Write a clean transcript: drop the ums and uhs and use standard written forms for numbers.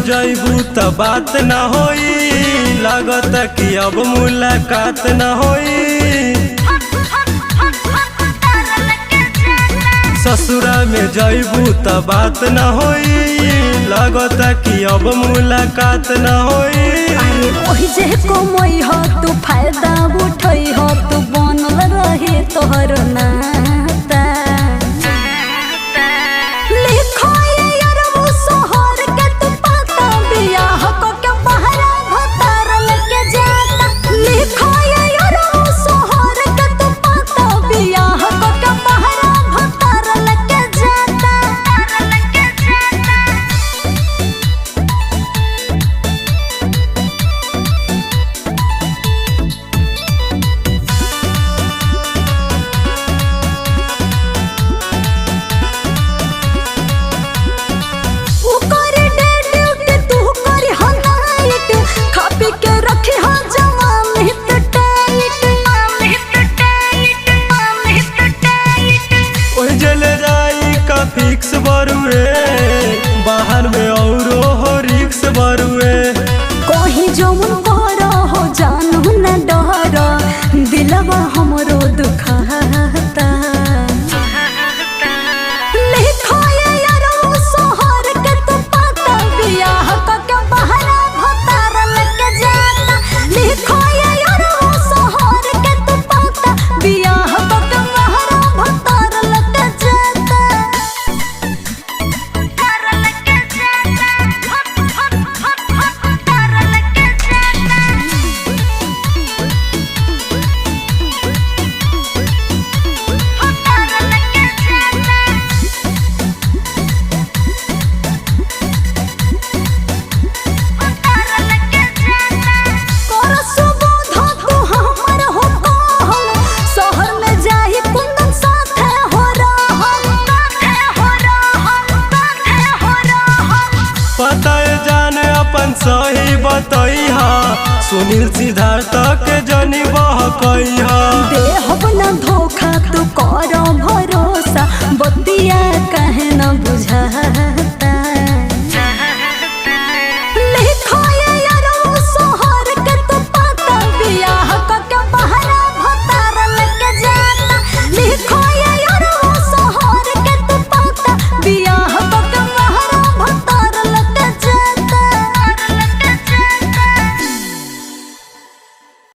में जइबू त बात न होई, लागत कि अब मुलाकात न होई। ससुरा में जइबू त बात न होई, लागत कि अब मुलाकात न होई। ओही जे कमई हो तू फायदा उठई हो, तू बनल रहे तोहर नाता। लिखो ये यारबू सोहर के तू पाता, बियाह को के बहरा भतार लेके जाता। लिखो ये यारबू सोहर के तू पाता, बियाह को के बहरा भतार लेके जाता। फिक्स बरुए बाहर में औरो हो रिक्स बरुए। कोही जौन कर हो जानू न डर, दिलवा हमरो दुखाता। लिखो ये यारबू सोहर के तू पाता, बियाह क के बहरा भतार लेके जाता। लिखो ये यारबू सोहर के तू पाता, बियाह क के बहरा भतार लेके जाता। अपन सही बतैहा, सुनील सिद्धार्थ के जनी बहकैहा।